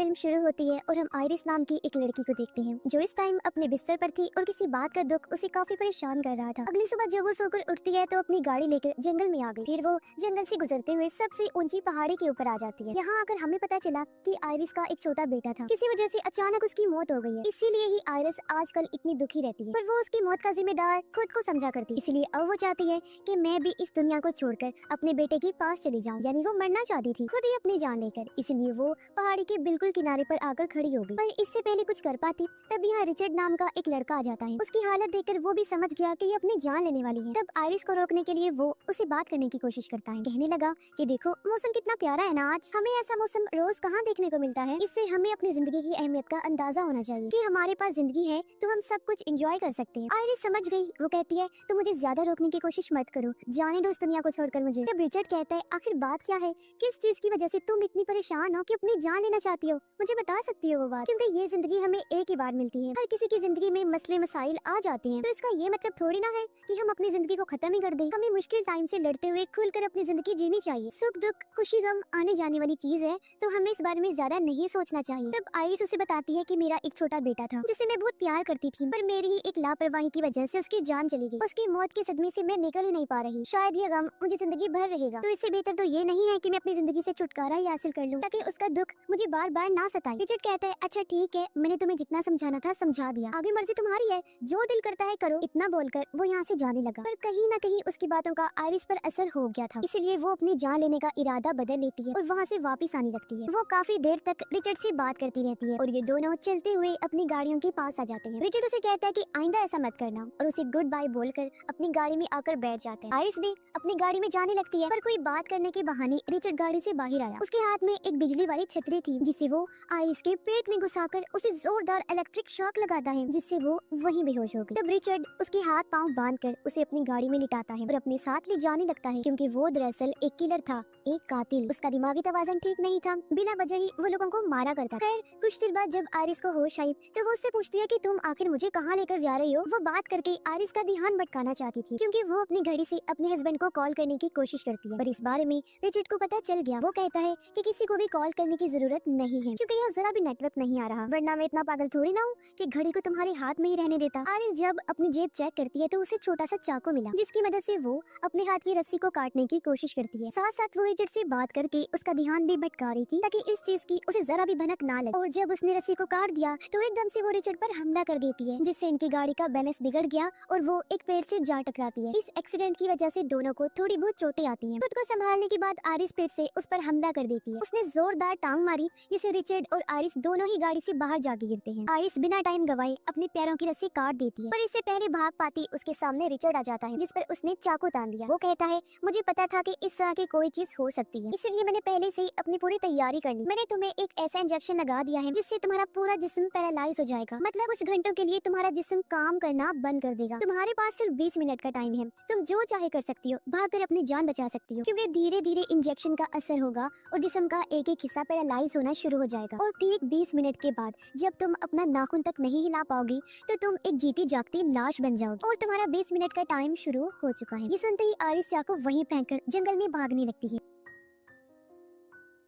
Film शुरू होती है और हम आयरिस नाम की एक लड़की को देखते हैं जो इस टाइम अपने बिस्तर पर थी और किसी बात का दुख उसे काफी परेशान कर रहा था। अगली सुबह जब वो सोकर उठती है तो अपनी गाड़ी लेकर जंगल में आ गई। फिर वो जंगल से गुजरते हुए सबसे ऊंची पहाड़ी के ऊपर आ जाती है। यहाँ आकर हमें पता चला कि आयरिस का एक छोटा बेटा था, किसी वजह से अचानक उसकी मौत हो गई है। इसीलिए ही आयरिस आजकल इतनी दुखी रहती है, पर वो उसकी मौत का जिम्मेदार खुद को समझा करती है। इसलिए अब वो चाहती है कि मैं भी इस दुनिया को छोड़कर अपने बेटे के पास चली जाऊं, यानी वो मरना चाहती थी खुद ही अपनी जान लेकर। इसलिए वो पहाड़ी के बिल्कुल किनारे पर आकर खड़ी हो गई, पर इससे पहले कुछ कर पाती तब यहाँ रिचर्ड नाम का एक लड़का आ जाता है। उसकी हालत देखकर वो भी समझ गया कि ये अपनी जान लेने वाली है। तब आयरिस को रोकने के लिए वो उसे बात करने की कोशिश करता है। कहने लगा कि देखो मौसम कितना प्यारा है ना आज, हमें ऐसा मौसम रोज कहाँ देखने को मिलता है। इससे हमें अपनी जिंदगी की अहमियत का अंदाजा होना चाहिए कि हमारे पास जिंदगी है तो हम सब कुछ एंजॉय कर सकते हैं। आयरिस समझ गई। वो कहती है तो मुझे ज्यादा रोकने की कोशिश मत करो, जाने दो इस दुनिया को छोड़कर मुझे। तब रिचर्ड कहता है आखिर बात क्या है, किस चीज की वजह से तुम इतनी परेशान हो कि अपनी जान लेना चाहती हो, मुझे बता सकती हो वो बात, क्योंकि ये जिंदगी हमें एक ही बार मिलती है। हर किसी की जिंदगी में मसले मसाइल आ जाते हैं, तो इसका ये मतलब थोड़ी ना है कि हम अपनी जिंदगी को खत्म ही कर दें। हमें मुश्किल टाइम से लड़ते हुए खुलकर अपनी जिंदगी जीनी चाहिए। सुख दुख खुशी गम आने जाने वाली चीज है, तो हमें इस बारे में ज्यादा नहीं सोचना चाहिए। तब आयरिस उसे बताती है कि मेरा एक छोटा बेटा था जिसे मैं बहुत प्यार करती थी, पर मेरी ही एक लापरवाही की वजह से उसकी जान चली गई। उसकी मौत के सदमे से मैं निकल ही नहीं पा रही, शायद ये गम मुझे जिंदगी भर रहेगा। तो इससे बेहतर तो ये नहीं है कि मैं अपनी जिंदगी से छुटकारा ही हासिल कर लूं, ताकि उसका दुख मुझे बार बार ना सताए। रिचर्ड कहता है अच्छा ठीक है, मैंने तुम्हें जितना समझाना था समझा दिया, आगे मर्जी तुम्हारी है, जो दिल करता है करो। इतना बोलकर वो यहाँ से जाने लगा, पर कहीं न कहीं उसकी बातों का आयरिस पर असर हो गया था। इसलिए वो अपनी जान लेने का इरादा बदल लेती है और वहाँ से वापस आने लगती है। वो काफी देर तक रिचर्ड से बात करती रहती है और ये दोनों चलते हुए अपनी गाड़ियों के पास आ जाते हैं। रिचर्ड उसे कहता है कि आइंदा ऐसा मत करना और उसे गुड बाय बोलकर अपनी गाड़ी में आकर बैठ जाते हैं। आयरिस भी अपनी गाड़ी में जाने लगती है, पर कोई बात करने के बहाने रिचर्ड गाड़ी से बाहर आया। उसके हाथ में एक बिजली वाली छतरी थी, जिसे वो आयरिस के पेट में घुसाकर उसे जोरदार इलेक्ट्रिक शॉक लगाता है, जिससे वो वहीं बेहोश हो गई। तब रिचर्ड उसके हाथ पांव बांधकर उसे अपनी गाड़ी में लिटाता है और अपने साथ ले जाने लगता है, क्योंकि वो दरअसल एक किलर था, एक कातिल। उसका दिमागी तवाज़ुन ठीक नहीं था, बिना वजह ही वो लोगों को मारा करता। खैर कुछ देर बाद जब आयरिस को होश आई तो वो उससे पूछती है कि तुम आखिर मुझे कहाँ लेकर जा रही हो। वो बात करके आयरिस का ध्यान भटकाना चाहती थी, क्योंकि वो अपनी घड़ी से अपने हस्बैंड को कॉल करने की कोशिश करती है, पर इस बारे में रिचर्ड को पता चल गया। वो कहता है कि किसी को भी कॉल करने की जरूरत नहीं है, क्योंकि यहाँ जरा भी नेटवर्क नहीं आ रहा, वरना मैं इतना पागल थोड़ी ना हूँ कि घड़ी को तुम्हारे हाथ में ही रहने देता। आयरिस जब अपनी जेब चेक करती है तो उसे छोटा सा चाकू मिला, जिसकी मदद से वो अपने हाथ की रस्सी को काटने की कोशिश करती है। साथ साथ वो रिचर्ड से बात करके उसका ध्यान भी भटका रही थी, ताकि इस चीज की उसे जरा भी भनक ना लगे। और जब उसने रस्सी को काट दिया तो एकदम से वो रिचर्ड पर हमला कर देती है, जिससे इनकी गाड़ी का बैलेंस बिगड़ गया और वो एक पेड़ से जा टकराती है। इस एक्सीडेंट की वजह से दोनों को थोड़ी बहुत चोटें आती हैं। खुद को संभालने के बाद आयरिस पेड़ से उस पर हमला कर देती है। उसने जोरदार टांग मारी, जिससे रिचर्ड और आयरिस दोनों ही गाड़ी से बाहर जाके गिरते हैं। आयरिस बिना टाइम गवाए अपने पैरों की रस्सी काट देती है, पर इससे पहले भाग पाती उसके सामने रिचर्ड आ जाता है, जिस पर उसने चाकू तान दिया। वो कहता है मुझे पता था कि इस तरह की कोई चीज हो सकती है, इसलिए मैंने पहले से ही अपनी पूरी तैयारी कर ली। मैंने तुम्हें एक ऐसा इंजेक्शन लगा दिया है जिससे तुम्हारा पूरा जिस्म पैरालाइज हो जाएगा, मतलब कुछ घंटों के लिए तुम्हारा जिस्म काम करना बंद कर देगा। तुम्हारे पास सिर्फ 20 मिनट का टाइम है, तुम जो चाहे कर सकती हो, भागकर अपनी जान बचा सकती हो, क्योंकि धीरे धीरे इंजेक्शन का असर होगा और जिस्म का एक एक हिस्सा पैरालाइज होना शुरू हो जाएगा। और ठीक 20 मिनट के बाद जब तुम अपना नाखून तक नहीं हिला पाओगी तो तुम एक जीती जागती लाश बन जाओगी और तुम्हारा 20 मिनट का टाइम शुरू हो चुका है। ये सुनते ही आयरिस चाकू वहीं फेंककर जंगल में भागने लगती है।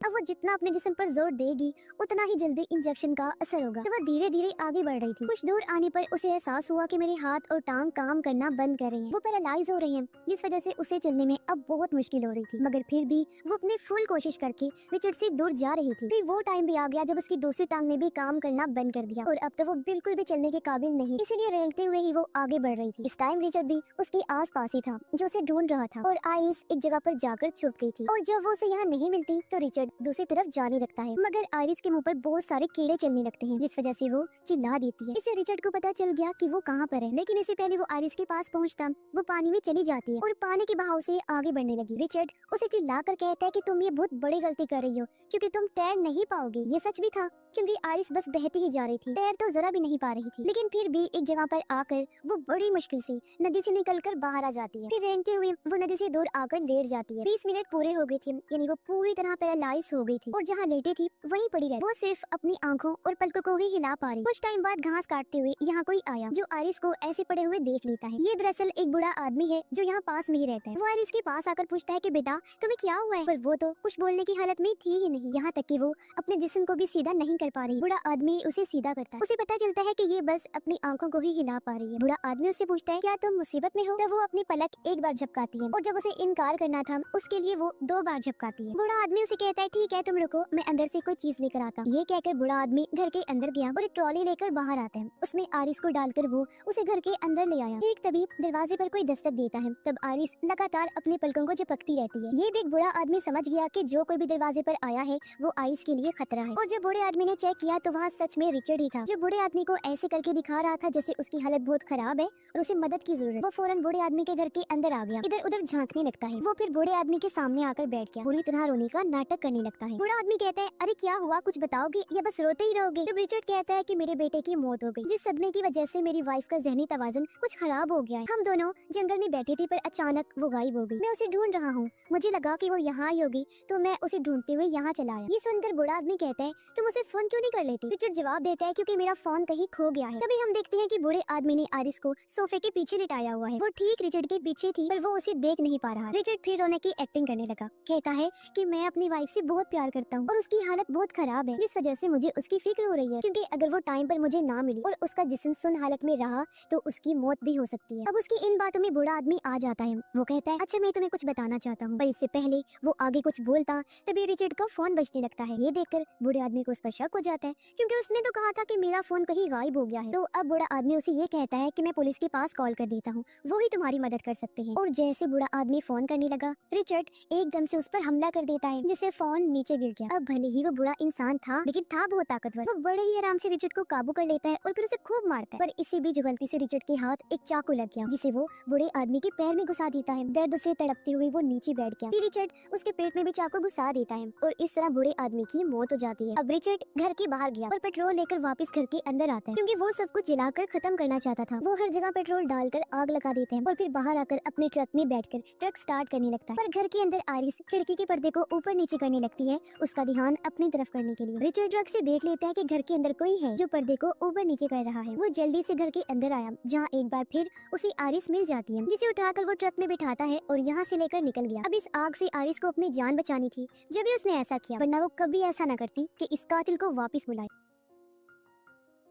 अब वो जितना अपने जिस्म पर जोर देगी उतना ही जल्दी इंजेक्शन का असर होगा। तो वो धीरे धीरे आगे बढ़ रही थी। कुछ दूर आने पर उसे एहसास हुआ कि मेरे हाथ और टांग काम करना बंद कर रही हैं। वो पैरालाइज हो रही हैं, जिस वजह से उसे चलने में अब बहुत मुश्किल हो रही थी, मगर फिर भी वो अपनी फुल कोशिश करके रिचर्ड से दूर जा रही थी। फिर वो टाइम भी आ गया जब उसकी दूसरी टांग ने भी काम करना बंद कर दिया और अब तो वो बिल्कुल भी चलने के काबिल नहीं, इसीलिए रेंगते हुए ही वो आगे बढ़ रही थी। इस टाइम रिचर्ड भी उसके आस पास ही था, जो उसे ढूंढ रहा था, और आयरिस एक जगह पर जाकर छुप गई थी। और जब वो उसे यहाँ नहीं मिलती तो रिचर्ड दूसरी तरफ जाने लगता है, मगर आयरिस के मुंह पर बहुत सारे कीड़े चलने लगते हैं, जिस वजह से वो चिल्ला देती है। इससे रिचर्ड को पता चल गया कि वो कहाँ पर है, लेकिन इससे पहले वो आयरिस के पास पहुँचता वो पानी में चली जाती है और पानी के बहाव से आगे बढ़ने लगी। रिचर्ड उसे चिल्ला कर कहता है कि तुम ये बहुत बड़ी गलती कर रही हो, क्योंकि तुम तैर नहीं पाओगे। ये सच भी था, क्योंकि आयरिस बस बहती ही जा रही थी, तैर तो जरा भी नहीं पा रही थी। लेकिन फिर भी एक जगह पर आकर वो बड़ी मुश्किल से नदी से निकलकर बाहर आ जाती है। फिर रेंगते हुए वो नदी से दूर आकर लेट जाती है। 20 मिनट पूरे हो गए थे, यानी वो पूरी तरह पैरालाइज पैरालाइज हो गई थी और जहाँ लेटी थी वहीं पड़ी रहती। वो सिर्फ अपनी आंखों और पलकों को ही हिला पा रही। कुछ टाइम बाद घास काटते हुए यहाँ कोई आया जो आयरिस को ऐसे पड़े हुए देख लेता है। ये दरअसल एक बूढ़ा आदमी है जो यहाँ पास में ही रहता है। वो आयरिस के पास आकर पूछता है कि बेटा तुम्हें क्या हुआ है, पर वो तो कुछ बोलने की हालत में थी ही नहीं। यहाँ तक कि वो अपने जिस्म को भी सीधा नहीं कर पा रही। बूढ़ा आदमी उसे सीधा करता है। उसे पता चलता है कि ये बस अपनी आंखों को ही हिला पा रही है। बूढ़ा आदमी उससे पूछता है क्या तुम मुसीबत में हो? तब वो अपनी पलक एक बार झपकाती है और जब उसे इनकार करना था उसके लिए वो 2 बार झपकाती है। बूढ़ा आदमी उसे कहता है ठीक है तुम रुको, मैं अंदर से कोई चीज लेकर आता हूँ। ये कहकर बूढ़ा आदमी घर के अंदर गया और एक ट्रॉली लेकर बाहर आता है। उसमें आरिस को डालकर वो उसे घर के अंदर ले आया। एक तभी दरवाजे पर कोई दस्तक देता है। तब आरिस लगातार अपने पलकों को झपकती रहती है। ये देख बूढ़ा आदमी समझ गया कि जो कोई भी दरवाजे पर आया है वो आरिस के लिए खतरा है। और जब बूढ़े आदमी ने चेक किया तो वहाँ सच में रिचर्ड ही था, जो बूढ़े आदमी को ऐसे करके दिखा रहा था जैसे उसकी हालत बहुत खराब है और उसे मदद की जरूरत। वो फौरन बूढ़े आदमी के घर के अंदर आ गया, इधर उधर झांकने लगता है। वो फिर बूढ़े आदमी के सामने आकर बैठ गया, पूरी तरह रोने का नाटक करने लगता है। बूढ़ा आदमी कहता है अरे क्या हुआ, कुछ बताओगे या बस रोते ही रहोगे? तो रिचर्ड कहता है कि मेरे बेटे की मौत हो गई, जिस सदमे की वजह से मेरी वाइफ का जहनी तवाज़ुन कुछ खराब हो गया है। हम दोनों जंगल में बैठी थी पर अचानक वो गायब हो गई। मैं उसे ढूंढ रहा हूँ, मुझे लगा कि वो यहाँ आई होगी तो मैं उसे ढूंढते हुए यहाँ चला आया। ये सुनकर बूढ़ा आदमी कहता है तुम उसे फोन क्यों नहीं कर लेती? रिचर्ड जवाब देता है क्योंकि मेरा फोन कहीं खो गया है। तभी हम देखते हैं कि बूढ़े आदमी ने आरिस को सोफे के पीछे लिटाया हुआ है। वो ठीक रिचर्ड के पीछे थी पर वो उसे देख नहीं पा रहा। रिचर्ड फिर रोने की एक्टिंग करने लगा, कहता है कि मैं अपनी वाइफ से बहुत प्यार करता हूँ और उसकी हालत बहुत खराब है, जिस वजह से मुझे उसकी फिक्र हो रही है, क्योंकि अगर वो टाइम पर मुझे ना मिली और उसका जिस्म सुन हालत में रहा तो उसकी मौत भी हो सकती है। अब उसकी इन बातों में बूढ़ा आदमी आ जाता है। वो कहता है अच्छा मैं तुम्हें कुछ बताना चाहता हूँ, पर इससे पहले वो आगे कुछ बोलता तभी रिचर्ड का फोन बजने लगता है। ये देखकर बूढ़े आदमी को उस पर शक हो जाता है क्योंकि उसने तो कहा था कि मेरा फोन कहीं गायब हो गया है। तो अब बूढ़ा आदमी उसे ये कहता है कि मैं पुलिस के पास कॉल कर देता हूँ, वो ही तुम्हारी मदद कर सकते हैं। और जैसे बूढ़ा आदमी फोन करने लगा रिचर्ड एकदम से उस पर हमला कर देता है जिससे फोन नीचे गिर गया। अब भले ही वो बूढ़ा इंसान था लेकिन था बहुत ताकतवर। वो बड़े ही आराम से रिचर्ड को काबू कर लेता है और फिर उसे खूब मारता है, पर इसी बीच गलती से रिचर्ड के हाथ एक चाकू लग गया जिसे वो बूढ़े आदमी के पैर में घुसा देता है। दर्द से तड़पते हुए वो नीचे बैठ गया। फिर रिचर्ड उसके पेट में भी चाकू घुसा देता है और इस तरह बूढ़े आदमी की मौत हो जाती है। अब रिचर्ड घर के बाहर गया और पेट्रोल लेकर वापस घर के अंदर आता है क्योंकि वो सब कुछ जलाकर खत्म करना चाहता था। वो हर जगह पेट्रोल डालकर आग लगा देते हैं और फिर बाहर आकर अपने ट्रक में बैठकर ट्रक स्टार्ट करने लगता है। पर घर के अंदर आरिस खिड़की के पर्दे को ऊपर नीचे करने लगती है, उसका ध्यान अपनी तरफ करने के लिए। रिचर्ड ट्रक से देख लेता है कि घर के अंदर कोई है जो पर्दे को ऊपर नीचे कर रहा है। वो जल्दी से घर के अंदर आया जहाँ एक बार फिर उसे आरिस मिल जाती है, जिसे उठाकर वो ट्रक में बिठाता है और यहाँ से लेकर निकल गया। अब इस आग से आरिस को अपनी जान बचानी थी, जब भी उसने ऐसा किया, वरना वो कभी ऐसा न करती कि इस कातिल को वापस बुलाए।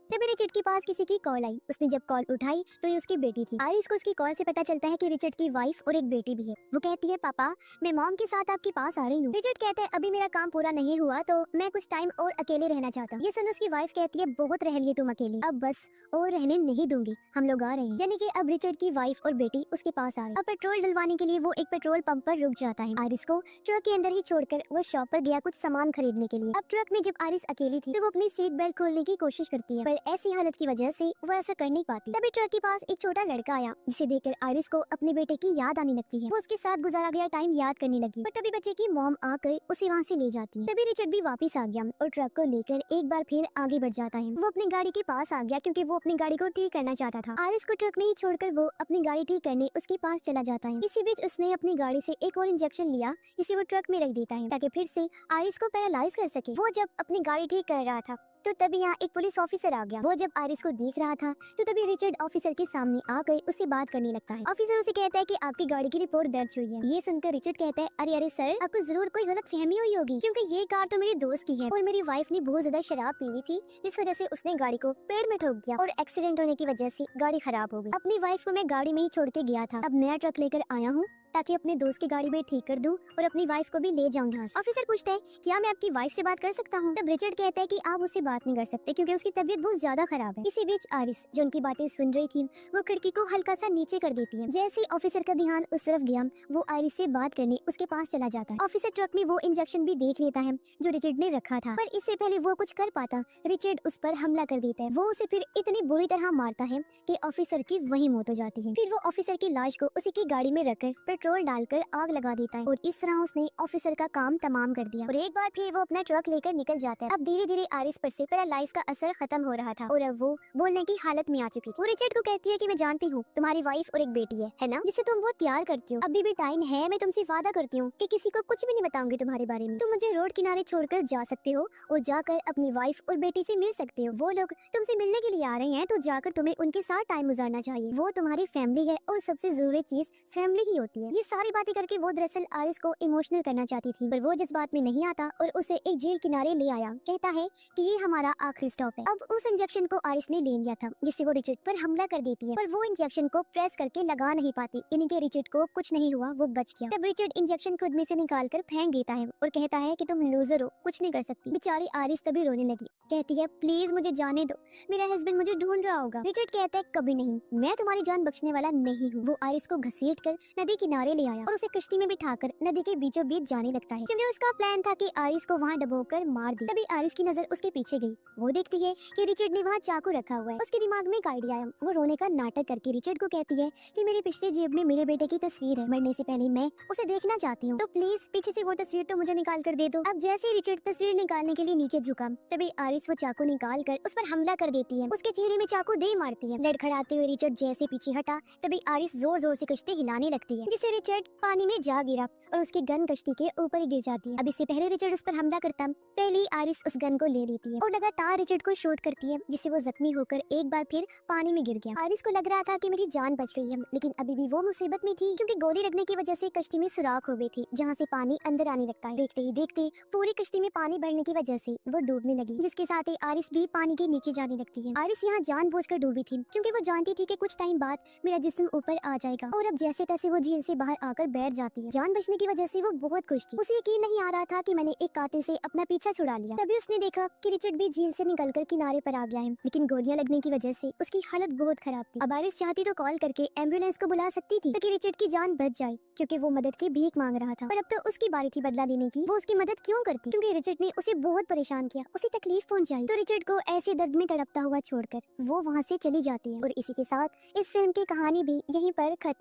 तभी रिचर्ड के पास किसी की कॉल आई। उसने जब कॉल उठाई तो ये उसकी बेटी थी। आरिस को उसकी कॉल से पता चलता है कि रिचर्ड की वाइफ और एक बेटी भी है। वो कहती है पापा मैं मॉम के साथ आपके पास आ रही हूँ। रिचर्ड कहता है अभी मेरा काम पूरा नहीं हुआ तो मैं कुछ टाइम और अकेले रहना चाहता हूँ। ये सुन उसकी वाइफ कहती है बहुत रह लिए तुम अकेले, अब बस और रहने नहीं दूंगी, हम लोग आ रहे हैं। यानी कि अब रिचर्ड की वाइफ और बेटी उसके पास आ रही। अब पेट्रोल डलवाने के लिए वो एक पेट्रोल पंप पर रुक जाता है। आरिस को ट्रक के अंदर ही छोड़कर वो शॉप पर गया कुछ सामान खरीदने के लिए। अब ट्रक में जब आरिस अकेली थी तो वो अपनी सीट बेल्ट खोलने की कोशिश करती है, पर ऐसी हालत की वजह से वो ऐसा कर नहीं पाती। तभी ट्रक के पास एक छोटा लड़का आया जिसे देखकर आरिस को अपने बेटे की याद आने लगती है। वो उसके साथ गुजारा गया टाइम याद करने लगी, पर तभी बच्चे की मॉम आकर उसे वहाँ से ले जाती है। तभी रिचर्ड भी वापस आ गया और ट्रक को लेकर एक बार फिर आगे बढ़ जाता है। वो अपनी गाड़ी के पास आ गया क्योंकि वो अपनी गाड़ी को ठीक करना चाहता था। आरिस को ट्रक में ही छोड़कर वो अपनी गाड़ी ठीक करने उसके पास चला जाता है। इसी बीच उसने अपनी गाड़ी से एक और इंजेक्शन लिया जिसे वो ट्रक में रख देता है ताकि फिर से आरिस को पैरालाइज कर सके। वो जब अपनी गाड़ी ठीक कर रहा था तो तभी यहाँ एक पुलिस ऑफिसर आ गया। वो जब आरिस को देख रहा था तो तभी रिचर्ड ऑफिसर के सामने आकर उससे बात करने लगता है। ऑफिसर उसे कहता है कि आपकी गाड़ी की रिपोर्ट दर्ज हुई है। ये सुनकर रिचर्ड कहता है अरे अरे सर, आपको जरूर कोई गलत फहमी हुई होगी क्योंकि ये कार तो मेरे दोस्त की है और मेरी वाइफ ने बहुत ज्यादा शराब पी ली थी, इस वजह से उसने गाड़ी को पेड़ में ठोक दिया और एक्सीडेंट होने की वजह से गाड़ी खराब हो गई। अपनी वाइफ को मैं गाड़ी में ही छोड़ के गया था, अब नया ट्रक लेकर आया हूँ ताकि अपने दोस्त की गाड़ी में ठीक कर दूं और अपनी वाइफ को भी ले जाऊं यहाँ से। ऑफिसर पूछता है क्या मैं आपकी वाइफ से बात कर सकता हूँ? तब रिचर्ड कहता है कि आप उससे बात नहीं कर सकते क्योंकि उसकी तबीयत बहुत ज्यादा खराब है। इसी बीच आरिस जो उनकी बातें सुन रही थी वो खिड़की को हल्का सा नीचे कर देती है। जैसे ही ऑफिसर का ध्यान उस तरफ गया वो आरिस से बात करने उसके पास चला जाता है। ऑफिसर ट्रक में वो इंजेक्शन भी देख लेता है जो रिचर्ड ने रखा था, पर इससे पहले वो कुछ कर पाता रिचर्ड उस पर हमला कर देता है। वो उसे फिर इतनी बुरी तरह मारता है कि ऑफिसर की वही मौत हो जाती है। फिर वो ऑफिसर की लाश को उसी की गाड़ी में रखकर पेट्रोल डालकर आग लगा देता है और इस तरह उसने ऑफिसर का काम तमाम कर दिया और एक बार फिर वो अपना ट्रक लेकर निकल जाता है। अब धीरे धीरे आरिस पर से पैरालाइज का असर खत्म हो रहा था और अब वो बोलने की हालत में आ चुकी थी। वो रिचर्ड को कहती है कि मैं जानती हूँ तुम्हारी वाइफ और एक बेटी है ना, जिससे तुम बहुत प्यार करती हो। अभी भी टाइम है, मैं तुमसे वादा करती हूँ कि किसी को कुछ भी नहीं बताऊंगी तुम्हारे बारे में। तुम मुझे रोड किनारे छोड़कर जा सकते हो और जाकर अपनी वाइफ और बेटी से मिल सकते हो। वो लोग तुमसे मिलने के लिए आ रहे हैं तो जाकर तुम्हें उनके साथ टाइम गुजारना चाहिए। वो तुम्हारी फैमिली है और सबसे जरूरी चीज फैमिली ही होती है। ये सारी बातें करके वो दरअसल आरिस को इमोशनल करना चाहती थी, पर वो जिस बात में नहीं आता और उसे एक जेल किनारे ले आया। कहता है कि ये हमारा आखिरी स्टॉप है। अब उस इंजेक्शन को आरिस ने ले लिया था जिससे वो रिचर्ड पर हमला कर देती है, पर वो इंजेक्शन को प्रेस करके लगा नहीं पाती। इन्हीं के रिचर्ड को कुछ नहीं हुआ, वो बच गया। तब रिचर्ड इंजेक्शन खुद में से निकाल कर फेंक देता है और कहता है कि तुम लूजर हो, कुछ नहीं कर सकती। बेचारी आरिस तभी रोने लगी, कहती है प्लीज मुझे जाने दो, मेरा हस्बैंड मुझे ढूंढ रहा होगा। रिचर्ड कहता है कभी नहीं, मैं तुम्हारी जान बख्शने वाला नहीं हूँ। वो आरिस को घसीट कर नदी किनारे ले आया और उसे कश्ती में बिठाकर नदी के बीचों बीच जाने लगता है, क्योंकि उसका प्लान था कि आरिस को वहाँ डबोकर मार दे। तभी आरिस की नजर उसके पीछे गई। वो देखती है कि रिचर्ड ने वहाँ चाकू रखा हुआ है। उसके दिमाग में एक आइडिया आया। वो रोने का नाटक करके रिचर्ड को कहती है कि मेरी पिछली जेब में मेरे बेटे की तस्वीर है, मरने से पहले मैं उसे देखना चाहती हूँ, तो प्लीज पीछे से वो तस्वीर तो मुझे निकाल कर दे दो। अब जैसे ही रिचर्ड तस्वीर निकालने के लिए नीचे झुका, तभी आरिस वो चाकू निकाल कर उस पर हमला कर देती है। उसके चेहरे में चाकू दे मारती है। लड़खड़ाते हुए रिचर्ड जैसे पीछे हटा, तभी आरिस जोर जोर से कश्ती हिलाने लगती है, जिससे रिचर्ड पानी में जा गिरा और उसकी गन कश्ती के ऊपर ही गिर जाती है। अब इससे पहले रिचर्ड उस पर हमला करता, पहले ही आरिस उस गन को ले लेती है और लगातार रिचर्ड को शूट करती है, जिससे वो जख्मी होकर एक बार फिर पानी में गिर गया। आरिस को लग रहा था कि मेरी जान बच गई है, लेकिन अभी भी वो मुसीबत में थी, क्योंकि गोली लगने की वजह से कश्ती में सुराख हो गई थी, जहाँ से पानी अंदर आने लगता है। देखते ही देखते पूरी कश्ती में पानी भरने की वजह से वो डूबने लगी, जिसके साथ ही आरिस भी पानी के नीचे जाने लगती है। आरिस यहाँ जानबूझकर डूबी थी, क्योंकि वो जानती थी कि कुछ टाइम बाद मेरा जिस्म ऊपर आ जाएगा, और अब जैसे तैसे वो झील से बाहर आकर बैठ जाती है। जान बचने की वजह से वो बहुत खुश थी। उसे यकीन नहीं आ रहा था कि मैंने एक कातिल से अपना पीछा छुड़ा लिया। तभी उसने देखा कि रिचर्ड भी झील से निकलकर किनारे पर आ गया है, लेकिन गोलियां लगने की वजह से उसकी हालत बहुत खराब थी। अब आरिस चाहती तो कॉल करके एम्बुलेंस को बुला सकती थी ताकि रिचर्ड की जान बच जाए, क्योंकि वो मदद की भीख मांग रहा था। पर अब तो उसकी बारी थी बदला लेने की। वो उसकी मदद क्यों करती, क्योंकि रिचर्ड ने उसे बहुत परेशान किया, उसे तकलीफ पहुंचाई। तो रिचर्ड को ऐसे दर्द में तड़पता हुआ छोड़कर वो वहाँ से चली जाती है। और इसी के साथ इस फिल्म की कहानी भी यहीं पर खत्म।